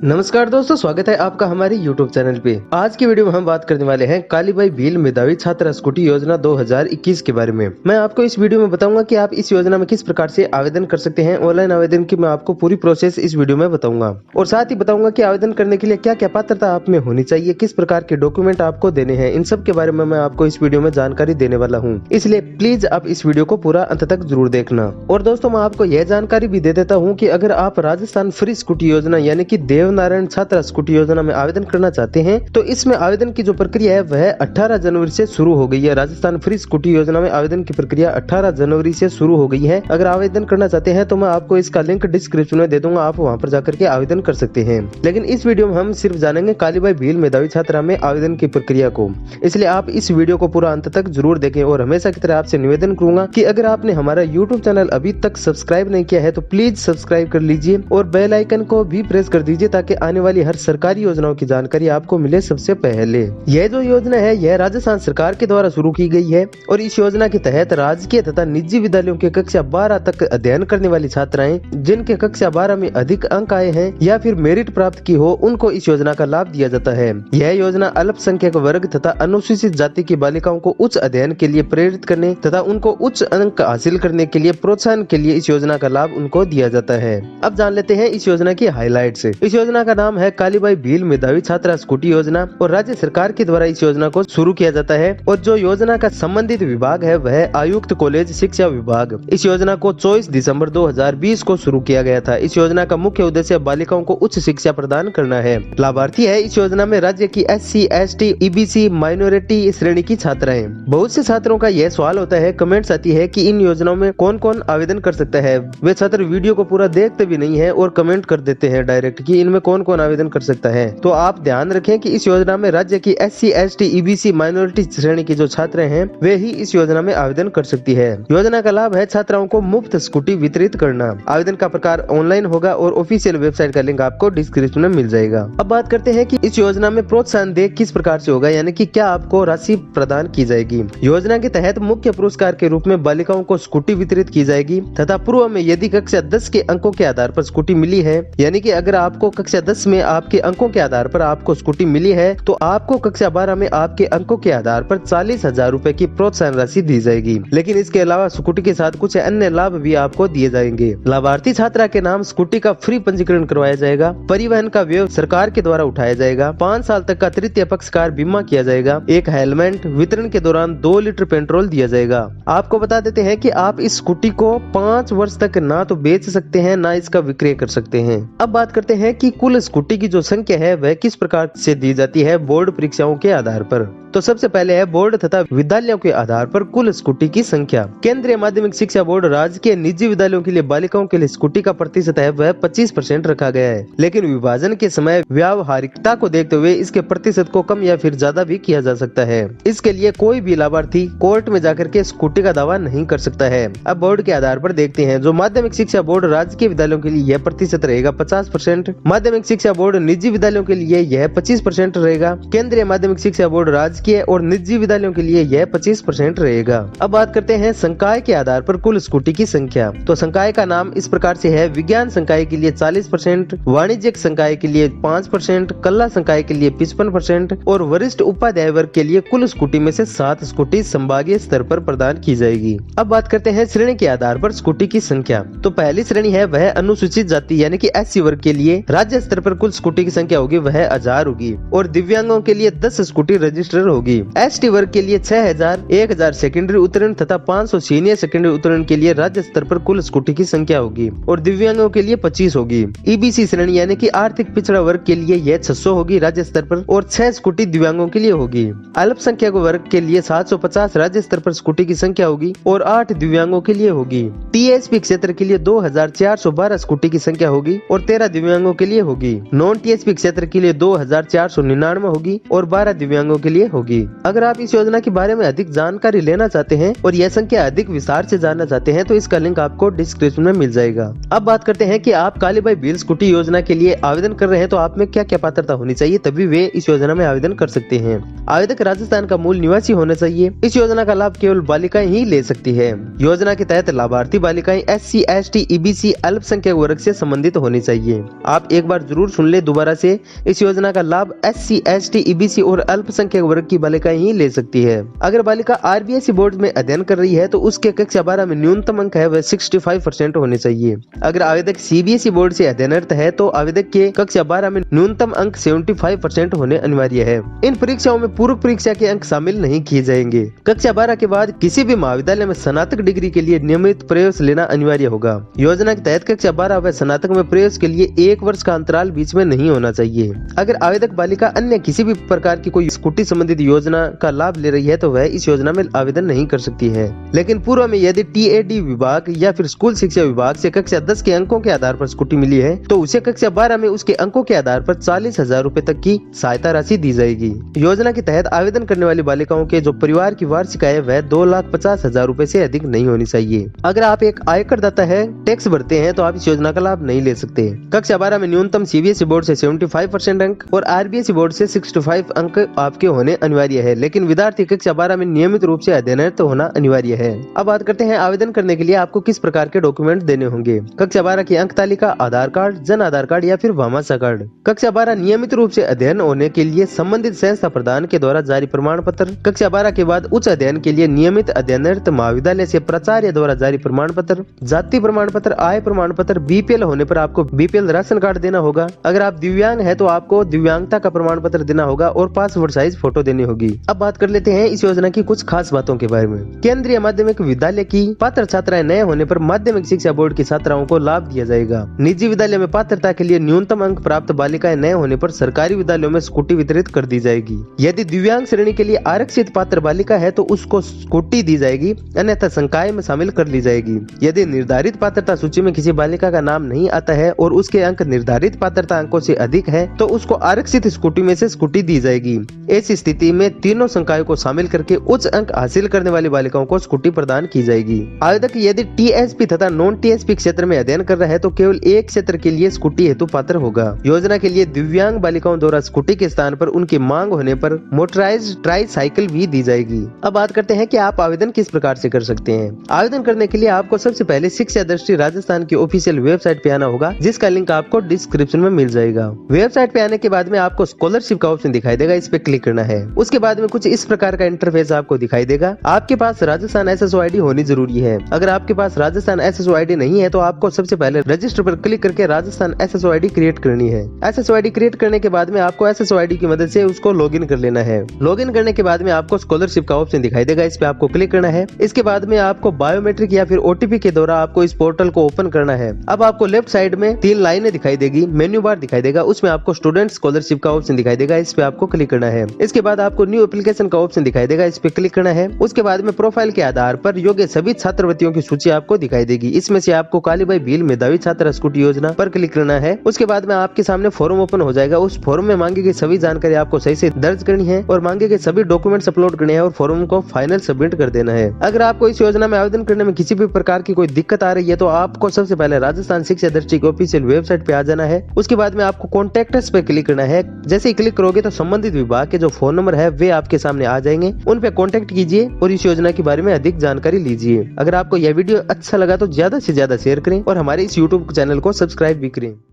नमस्कार दोस्तों, स्वागत है आपका हमारे YouTube चैनल पे। आज की वीडियो में हम बात करने वाले हैं कालीबाई भील मेधावी छात्र स्कूटी योजना 2021 के बारे में। मैं आपको इस वीडियो में बताऊंगा कि आप इस योजना में किस प्रकार से आवेदन कर सकते हैं। ऑनलाइन आवेदन की मैं आपको पूरी प्रोसेस इस वीडियो में बताऊंगा और साथ ही बताऊंगा कि आवेदन करने के लिए क्या क्या पात्रता आप में होनी चाहिए, किस प्रकार के डॉक्यूमेंट आपको देने हैं। इन सब के बारे में मैं आपको इस वीडियो में जानकारी देने वाला हूँ, इसलिए प्लीज आप इस वीडियो को पूरा अंत तक जरूर देखना। और दोस्तों, मैं आपको यह जानकारी भी दे देता हूँ कि अगर आप राजस्थान फ्री स्कूटी योजना यानी कि देवनारायण छात्र स्कूटी योजना में आवेदन करना चाहते हैं तो इसमें आवेदन की जो प्रक्रिया है वह 18 जनवरी से शुरू हो गई है। राजस्थान फ्री स्कूटी योजना में आवेदन की प्रक्रिया 18 जनवरी से शुरू हो गई है। अगर आवेदन करना चाहते हैं तो मैं आपको इसका लिंक डिस्क्रिप्शन में दे दूंगा, आप वहां पर जाकर के आवेदन कर सकते हैं। लेकिन इस वीडियो में हम सिर्फ जानेंगे कालीबाई भील मेधावी छात्रा में आवेदन की प्रक्रिया को, इसलिए आप इस वीडियो को पूरा अंत तक जरूर देखें। और हमेशा की तरह आपसे निवेदन करूंगा कि अगर आपने हमारा YouTube चैनल अभी तक सब्सक्राइब नहीं किया है तो प्लीज सब्सक्राइब कर लीजिए और बेल आइकन को भी प्रेस कर दीजिए ताकि आने वाली हर सरकारी योजनाओं की जानकारी आपको मिले सबसे पहले। यह जो योजना है यह राजस्थान सरकार के द्वारा शुरू की गई है और इस योजना के तहत राजकीय तथा निजी विद्यालयों के कक्षा 12 तक अध्ययन करने वाली छात्राएं जिनके कक्षा 12 में अधिक अंक आए हैं या फिर मेरिट प्राप्त की हो, उनको इस योजना का लाभ दिया जाता है। यह योजना अल्पसंख्यक वर्ग तथा अनुसूचित जाति की बालिकाओं को उच्च अध्ययन के लिए प्रेरित करने तथा उनको उच्च अंक हासिल करने के लिए प्रोत्साहन के लिए इस योजना का लाभ उनको दिया जाता है। अब जान लेते हैं इस योजना की हाईलाइट्स। इस योजना का नाम है कालीबाई भील मेधावी छात्रा स्कूटी योजना और राज्य सरकार के द्वारा इस योजना को शुरू किया जाता है। और जो योजना का संबंधित विभाग है वह आयुक्त कॉलेज शिक्षा विभाग। इस योजना को 24 दिसंबर 2020 को शुरू किया गया था। इस योजना का मुख्य उद्देश्य बालिकाओं को उच्च शिक्षा प्रदान करना है। लाभार्थी है इस योजना में राज्य की SC, ST, EBC माइनॉरिटी श्रेणी की छात्राएं। बहुत से छात्रों का यह सवाल होता है, कमेंट्स आती है कि इन योजनाओं में कौन कौन आवेदन कर सकता है। वे छात्र वीडियो को पूरा देखते भी नहीं है और कमेंट कर देते हैं डायरेक्ट कि इनमें कौन कौन आवेदन कर सकता है। तो आप ध्यान रखें कि इस योजना में राज्य की SC, ST, EBC माइनॉरिटी श्रेणी की जो छात्र हैं वे ही इस योजना में आवेदन कर सकती है। योजना का लाभ है छात्राओं को मुफ्त स्कूटी वितरित करना। आवेदन का प्रकार ऑनलाइन होगा और ऑफिशियल वेबसाइट का लिंक आपको डिस्क्रिप्शन में मिल जाएगा। अब बात करते हैं कि इस योजना में प्रोत्साहन दे किस प्रकार से होगा, यानी कि क्या आपको राशि प्रदान की जाएगी। योजना के तहत मुख्य पुरस्कार के रूप में बालिकाओं को स्कूटी वितरित की जाएगी तथा पूर्व में यदि कक्षा 10 के अंकों के आधार पर स्कूटी मिली है, यानी कि अगर आपको कक्षा 10 में आपके अंकों के आधार पर आपको स्कूटी मिली है तो आपको कक्षा 12 में आपके अंकों के आधार पर 40,000 रूपए की प्रोत्साहन राशि दी जाएगी। लेकिन इसके अलावा स्कूटी के साथ कुछ अन्य लाभ भी आपको दिए जाएंगे। लाभार्थी छात्रा के नाम स्कूटी का फ्री पंजीकरण करवाया जाएगा। परिवहन का व्यय सरकार के द्वारा उठाया जाएगा। 5 साल तक का तृतीय पक्षकार बीमा किया जाएगा। एक हेलमेट वितरण के दौरान 2 लीटर पेट्रोल दिया जाएगा। आपको बता देते हैं कि आप इस स्कूटी को 5 वर्ष तक ना तो बेच सकते हैं ना इसका विक्रय कर सकते हैं। अब बात करते हैं कि कुल स्कूटी की जो संख्या है वह किस प्रकार से दी जाती है बोर्ड परीक्षाओं के आधार पर। तो सबसे पहले है बोर्ड तथा विद्यालयों के आधार पर कुल स्कूटी की संख्या। केंद्रीय माध्यमिक शिक्षा बोर्ड राजकीय निजी विद्यालयों के लिए बालिकाओं के लिए स्कूटी का प्रतिशत है वह 25% रखा गया है, लेकिन विभाजन के समय व्यावहारिकता को देखते हुए इसके प्रतिशत को कम या फिर ज्यादा भी किया जा सकता है। इसके लिए कोई भी लाभार्थी कोर्ट में जाकर के स्कूटी का दावा नहीं कर सकता है। अब बोर्ड के आधार पर देखते हैं। जो माध्यमिक शिक्षा बोर्ड राजकीय विद्यालयों के लिए यह प्रतिशत रहेगा 50%। माध्यमिक शिक्षा बोर्ड निजी विद्यालयों के लिए यह 25% रहेगा। केंद्रीय माध्यमिक शिक्षा बोर्ड राजकीय और निजी विद्यालयों के लिए यह 25% रहेगा। अब बात करते हैं संकाय के आधार पर कुल स्कूटी की संख्या। तो संकाय का नाम इस प्रकार से है। विज्ञान संकाय के लिए 40%, वाणिज्यिक संकाय के लिए 5%, कला संकाय के लिए 55% और वरिष्ठ उपाध्याय वर्ग के लिए कुल स्कूटी में से 7 स्कूटी संभागीय स्तर पर प्रदान की जाएगी। अब बात करते हैं श्रेणी के आधार पर स्कूटी की संख्या। तो पहली श्रेणी है वह अनुसूचित जाति यानी कि SC वर्ग के लिए राज्य स्तर पर कुल स्कूटी की संख्या होगी वह 1000 होगी और दिव्यांगों के लिए 10 स्कूटी रजिस्टर होगी। ST वर्ग के लिए 6000, 1000 सेकेंडरी उत्तीर्ण तथा 500 सीनियर सेकेंडरी उत्तीर्ण के लिए राज्य स्तर पर कुल स्कूटी की संख्या होगी और दिव्यांगों के लिए 25 होगी। EBC श्रेणी यानी कि आर्थिक पिछड़ा वर्ग के लिए यह 600 होगी राज्य स्तर पर और 6 स्कूटी दिव्यांगों के लिए होगी। अल्पसंख्यक वर्ग के लिए 750 राज्य स्तर पर स्कूटी की संख्या होगी और 8 दिव्यांगों के लिए होगी। TSP क्षेत्र के लिए 2412 स्कूटी की संख्या होगी और 13 दिव्यांगों के लिए होगी। नॉन TSP क्षेत्र के लिए 2499 होगी और 12 दिव्यांगों के लिए होगी। अगर आप इस योजना के बारे में अधिक जानकारी लेना चाहते हैं और यह संख्या अधिक विस्तार से जानना चाहते हैं तो इसका लिंक आपको डिस्क्रिप्शन में मिल जाएगा। अब बात करते हैं कि आप कालीबाई भील स्कूटी योजना के लिए आवेदन कर रहे हैं तो आप में क्या क्या पात्रता होनी चाहिए तभी वे इस योजना में आवेदन कर सकते हैं। आवेदक राजस्थान का मूल निवासी होना चाहिए। इस योजना का लाभ केवल बालिकाएं ही ले सकती है। योजना के तहत लाभार्थी बालिकाएं SC, ST, EBC अल्पसंख्यक वर्ग से संबंधित होनी चाहिए। आप एक बार जरूर सुन ले दोबारा से, इस योजना का लाभ SC, ST, EBC और अल्पसंख्यक वर्ग की बालिकाएं ही ले सकती है। अगर बालिका RBSE बोर्ड में अध्ययन कर रही है तो उसके कक्षा 12 में न्यूनतम अंक है वह 65% होने चाहिए। अगर आवेदक CBSE बोर्ड से अध्ययनरत है तो आवेदक के कक्षा 12 में न्यूनतम अंक 75% होने अनिवार्य है। इन परीक्षाओं में पूर्व परीक्षा के अंक शामिल नहीं किए जाएंगे। कक्षा 12 के बाद किसी भी महाविद्यालय में स्नातक डिग्री के लिए नियमित प्रवेश लेना अनिवार्य होगा। योजना के तहत कक्षा 12 व स्नातक में प्रवेश के लिए 1 वर्ष का अंतराल बीच में नहीं होना चाहिए। अगर आवेदक बालिका अन्य किसी भी प्रकार की कोई स्कूटी संबंधित योजना का लाभ ले रही है तो वह इस योजना में आवेदन नहीं कर सकती है। लेकिन पूर्व में यदि TAD विभाग या फिर स्कूल शिक्षा विभाग से कक्षा 10 के अंकों के आधार पर स्कूटी मिली है तो उसे कक्षा 12 में उसके अंकों के आधार पर 40,000 रूपए तक की सहायता राशि दी जाएगी। योजना के तहत आवेदन करने वाली बालिकाओं के जो परिवार की वार्षिक आय वह 2,50,000 रूपए से अधिक नहीं होनी चाहिए। अगर आप एक आयकर दाता है, टैक्स भरते हैं तो आप इस योजना का लाभ नहीं ले सकते। कक्षा 12 में न्यूनतम CBSE बोर्ड से 75% अंक और RBSE बोर्ड से 65 अंक आपके होने अनिवार्य है, लेकिन विद्यार्थी कक्षा 12 में नियमित रूप से अध्ययनरत होना अनिवार्य है। अब बात करते हैं आवेदन करने के लिए आपको किस प्रकार के डॉक्यूमेंट देने होंगे। कक्षा 12 की अंक तालिका, आधार कार्ड, जन आधार कार्ड या फिर भामाशाह कार्ड। कक्षा 12 नियमित रूप से अध्ययन होने के लिए संबंधित संस्था प्रदान के द्वारा जारी प्रमाण पत्र। कक्षा 12 के बाद उच्च अध्ययन के लिए नियमित अध्ययनरत महाविद्यालय से प्राचार्य द्वारा जारी प्रमाण पत्र, जाति प्रमाण पत्र, आय प्रमाण पत्र, BPL होने पर आपको BPL राशन कार्ड देना होगा। अगर आप दिव्यांग है तो आपको दिव्यांगता का प्रमाण पत्र देना होगा और पासपोर्ट साइज फोटो देनी होगी। अब बात कर लेते हैं इस योजना की कुछ खास बातों के बारे में। केंद्रीय माध्यमिक विद्यालय की पात्र छात्राएं नए होने पर माध्यमिक शिक्षा बोर्ड की छात्राओं को लाभ दिया जाएगा। निजी विद्यालय में पात्रता के लिए न्यूनतम अंक प्राप्त बालिकाएं नए होने पर सरकारी विद्यालयों में स्कूटी वितरित कर दी जाएगी। यदि दिव्यांग श्रेणी के लिए आरक्षित पात्र बालिका है तो उसको स्कूटी दी जाएगी, अन्यथा संकाय में शामिल कर ली जाएगी। यदि निर्धारित पात्रता सूची में किसी बालिका का नाम नहीं आता है और उसके अंक निर्धारित पात्रता अंकों से अधिक है तो उसको आरक्षित स्कूटी में से स्कूटी दी जाएगी। ऐसी स्थिति में तीनों संकायों को शामिल करके उच्च अंक हासिल करने वाली बालिकाओं को स्कूटी प्रदान की जाएगी। आवेदक यदि TSP तथा नॉन TSP क्षेत्र में अध्ययन कर रहा है तो केवल एक क्षेत्र के लिए स्कूटी हेतु पात्र होगा। योजना के लिए दिव्यांग बालिकाओं द्वारा स्कूटी के स्थान पर उनकी मांग होने पर मोटराइज्ड ट्राईसाइकिल भी दी जाएगी। अब बात करते हैं कि आप आवेदन किस प्रकार से कर सकते हैं। आवेदन करने के लिए आपको सबसे पहले शिक्षा दृष्टि राजस्थान की ऑफिशियल वेबसाइट पे आना होगा, जिसका लिंक आपको डिस्क्रिप्शन में मिल जाएगा। वेबसाइट पे आने के बाद में आपको स्कॉलरशिप का ऑप्शन दिखाई देगा, इस पे क्लिक करना है। उसके बाद में कुछ इस प्रकार का इंटरफेस आपको दिखाई देगा। आपके पास राजस्थान SSO ID होनी जरूरी है। अगर आपके पास राजस्थान SSO ID नहीं है तो आपको सबसे पहले रजिस्टर पर क्लिक करके राजस्थान SSO ID क्रिएट करनी है। SSO ID क्रिएट करने के बाद में आपको SSO ID की मदद से उसको लॉगिन कर लेना है। लॉगिन करने के बाद में आपको स्कॉलरशिप का ऑप्शन दिखाई देगा, इस पे आपको क्लिक करना है। इसके बाद में आपको बायोमेट्रिक या फिर OTP के द्वारा आपको इस पोर्टल को ओपन करना है। अब आपको लेफ्ट साइड में 3 लाइनें दिखाई देगी, मेन्यू बार दिखाई देगा, उसमें आपको स्टूडेंट स्कॉलरशिप का ऑप्शन दिखाई देगा, इस पे आपको क्लिक करना है। इसके बाद आपको न्यू एप्लीकेशन का ऑप्शन दिखाई देगा, इस पे क्लिक करना है। उसके बाद में प्रोफाइल के आधार पर योग्य सभी छात्रवृत्तियों की सूची आपको दिखाई देगी। इसमें से आपको कालीबाई भील मेधावी छात्र स्कूटी योजना पर क्लिक करना है। उसके बाद में आपके सामने फॉर्म ओपन हो जाएगा। उस फॉर्म में मांगी गई सभी जानकारी आपको सही से दर्ज करनी है और मांगे गए सभी डॉक्यूमेंट्स अपलोड करने हैं और फॉर्म को फाइनल सबमिट कर देना है। अगर आपको इस योजना में आवेदन करने में किसी भी प्रकार की कोई दिक्कत आ रही है तो आपको सबसे पहले राजस्थान शिक्षा दृष्टि की ऑफिशियल वेबसाइट पे आ जाना है। उसके बाद में आपको कॉन्टैक्ट अस पे क्लिक करना है। जैसे ही क्लिक करोगे तो संबंधित विभाग के जो फोन नंबर है वे आपके सामने आ जाएंगे, उन पे कॉन्टैक्ट कीजिए और इस योजना के बारे में अधिक जानकारी लीजिए। अगर आपको यह वीडियो अच्छा लगा तो ज्यादा से ज्यादा शेयर करें और हमारे इस YouTube चैनल को सब्सक्राइब भी करें।